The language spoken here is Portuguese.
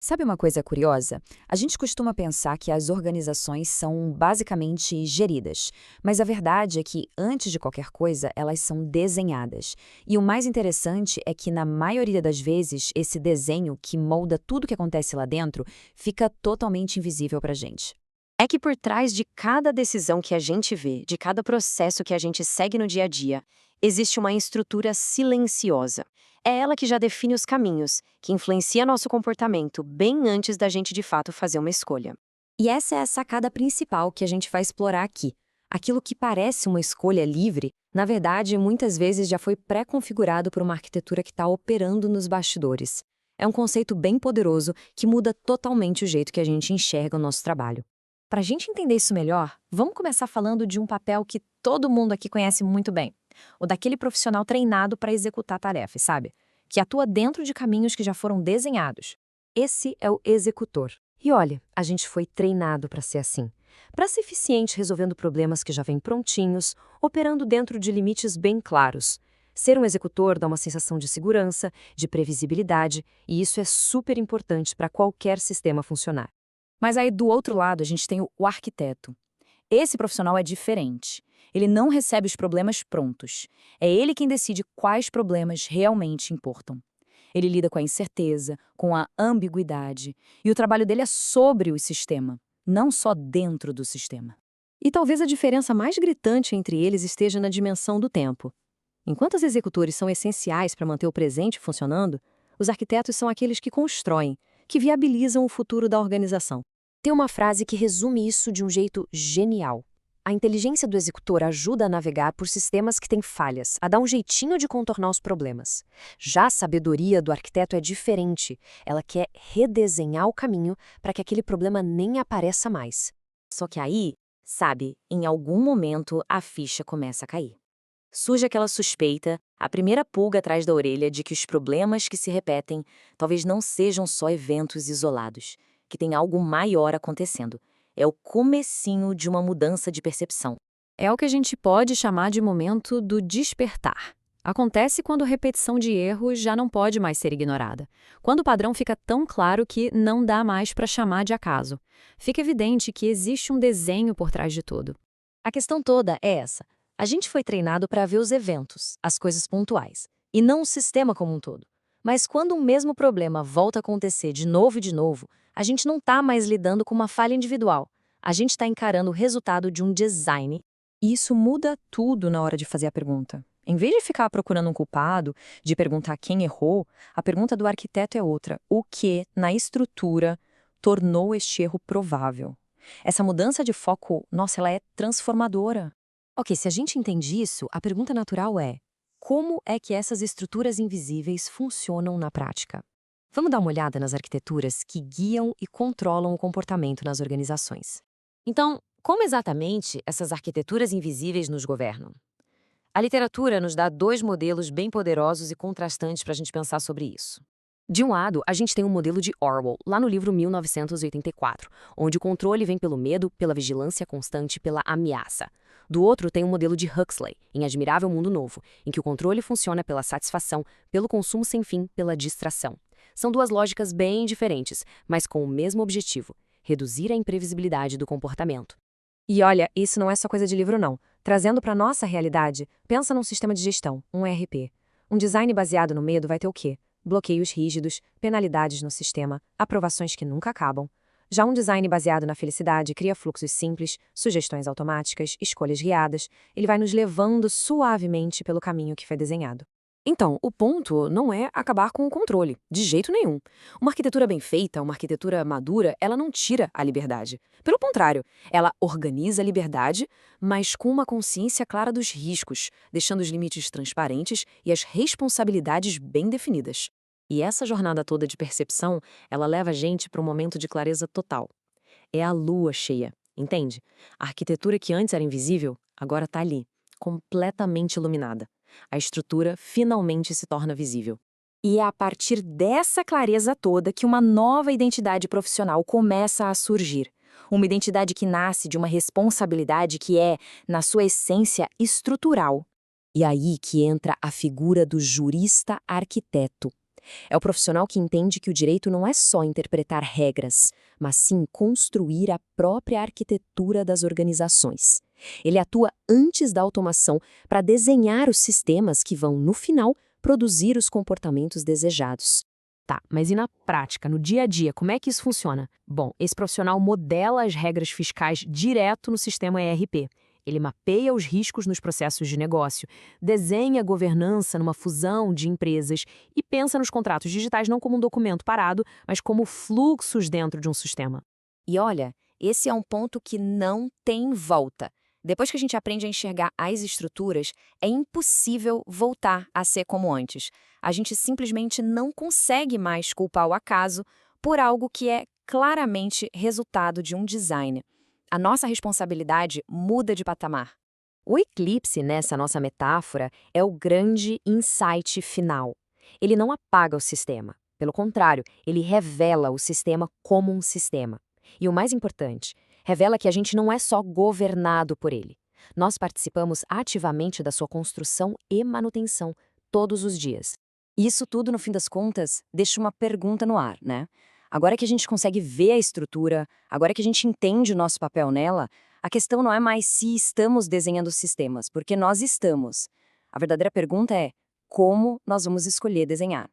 Sabe uma coisa curiosa? A gente costuma pensar que as organizações são basicamente geridas, mas a verdade é que, antes de qualquer coisa, elas são desenhadas. E o mais interessante é que, na maioria das vezes, esse desenho que molda tudo que acontece lá dentro fica totalmente invisível para a gente. É que por trás de cada decisão que a gente vê, de cada processo que a gente segue no dia a dia, existe uma estrutura silenciosa. É ela que já define os caminhos, que influencia nosso comportamento bem antes da gente de fato fazer uma escolha. E essa é a sacada principal que a gente vai explorar aqui. Aquilo que parece uma escolha livre, na verdade, muitas vezes já foi pré-configurado por uma arquitetura que está operando nos bastidores. É um conceito bem poderoso que muda totalmente o jeito que a gente enxerga o nosso trabalho. Para a gente entender isso melhor, vamos começar falando de um papel que todo mundo aqui conhece muito bem. O daquele profissional treinado para executar tarefas, sabe? Que atua dentro de caminhos que já foram desenhados. Esse é o executor. E olha, a gente foi treinado para ser assim. Para ser eficiente resolvendo problemas que já vêm prontinhos, operando dentro de limites bem claros. Ser um executor dá uma sensação de segurança, de previsibilidade, e isso é super importante para qualquer sistema funcionar. Mas aí, do outro lado, a gente tem o arquiteto. Esse profissional é diferente. Ele não recebe os problemas prontos. É ele quem decide quais problemas realmente importam. Ele lida com a incerteza, com a ambiguidade, e o trabalho dele é sobre o sistema, não só dentro do sistema. E talvez a diferença mais gritante entre eles esteja na dimensão do tempo. Enquanto os executores são essenciais para manter o presente funcionando, os arquitetos são aqueles que constroem, que viabilizam o futuro da organização. Tem uma frase que resume isso de um jeito genial. A inteligência do executor ajuda a navegar por sistemas que têm falhas, a dar um jeitinho de contornar os problemas. Já a sabedoria do arquiteto é diferente. Ela quer redesenhar o caminho para que aquele problema nem apareça mais. Só que aí, sabe, em algum momento a ficha começa a cair. Surge aquela suspeita, a primeira pulga atrás da orelha de que os problemas que se repetem talvez não sejam só eventos isolados, que tem algo maior acontecendo. É o comecinho de uma mudança de percepção. É o que a gente pode chamar de momento do despertar. Acontece quando a repetição de erros já não pode mais ser ignorada. Quando o padrão fica tão claro que não dá mais para chamar de acaso. Fica evidente que existe um desenho por trás de tudo. A questão toda é essa. A gente foi treinado para ver os eventos, as coisas pontuais, e não o sistema como um todo. Mas quando um mesmo problema volta a acontecer de novo e de novo, a gente não está mais lidando com uma falha individual. A gente está encarando o resultado de um design. E isso muda tudo na hora de fazer a pergunta. Em vez de ficar procurando um culpado, de perguntar quem errou, a pergunta do arquiteto é outra. O que, na estrutura, tornou este erro provável? Essa mudança de foco, nossa, ela é transformadora. Ok, se a gente entende isso, a pergunta natural é: como é que essas estruturas invisíveis funcionam na prática? Vamos dar uma olhada nas arquiteturas que guiam e controlam o comportamento nas organizações. Então, como exatamente essas arquiteturas invisíveis nos governam? A literatura nos dá dois modelos bem poderosos e contrastantes para a gente pensar sobre isso. De um lado, a gente tem o modelo de Orwell, lá no livro 1984, onde o controle vem pelo medo, pela vigilância constante, pela ameaça. Do outro, tem o modelo de Huxley, em Admirável Mundo Novo, em que o controle funciona pela satisfação, pelo consumo sem fim, pela distração. São duas lógicas bem diferentes, mas com o mesmo objetivo: reduzir a imprevisibilidade do comportamento. E olha, isso não é só coisa de livro não. Trazendo para nossa realidade, pensa num sistema de gestão, um ERP. Um design baseado no medo vai ter o quê? Bloqueios rígidos, penalidades no sistema, aprovações que nunca acabam. Já um design baseado na felicidade cria fluxos simples, sugestões automáticas, escolhas guiadas. Ele vai nos levando suavemente pelo caminho que foi desenhado. Então, o ponto não é acabar com o controle, de jeito nenhum. Uma arquitetura bem feita, uma arquitetura madura, ela não tira a liberdade. Pelo contrário, ela organiza a liberdade, mas com uma consciência clara dos riscos, deixando os limites transparentes e as responsabilidades bem definidas. E essa jornada toda de percepção, ela leva a gente para um momento de clareza total. É a lua cheia, entende? A arquitetura que antes era invisível, agora está ali, completamente iluminada. A estrutura finalmente se torna visível. E é a partir dessa clareza toda que uma nova identidade profissional começa a surgir. Uma identidade que nasce de uma responsabilidade que é, na sua essência, estrutural. E aí que entra a figura do jurista-arquiteto. É o profissional que entende que o direito não é só interpretar regras, mas sim construir a própria arquitetura das organizações. Ele atua antes da automação para desenhar os sistemas que vão, no final, produzir os comportamentos desejados. Tá, mas e na prática, no dia a dia, como é que isso funciona? Bom, esse profissional modela as regras fiscais direto no sistema ERP. Ele mapeia os riscos nos processos de negócio, desenha a governança numa fusão de empresas e pensa nos contratos digitais não como um documento parado, mas como fluxos dentro de um sistema. E olha, esse é um ponto que não tem volta. Depois que a gente aprende a enxergar as estruturas, é impossível voltar a ser como antes. A gente simplesmente não consegue mais culpar o acaso por algo que é claramente resultado de um design. A nossa responsabilidade muda de patamar. O eclipse, nessa nossa metáfora, é o grande insight final. Ele não apaga o sistema. Pelo contrário, ele revela o sistema como um sistema. E o mais importante, revela que a gente não é só governado por ele. Nós participamos ativamente da sua construção e manutenção todos os dias. Isso tudo, no fim das contas, deixa uma pergunta no ar, né? Agora que a gente consegue ver a estrutura, agora que a gente entende o nosso papel nela, a questão não é mais se estamos desenhando sistemas, porque nós estamos. A verdadeira pergunta é como nós vamos escolher desenhar.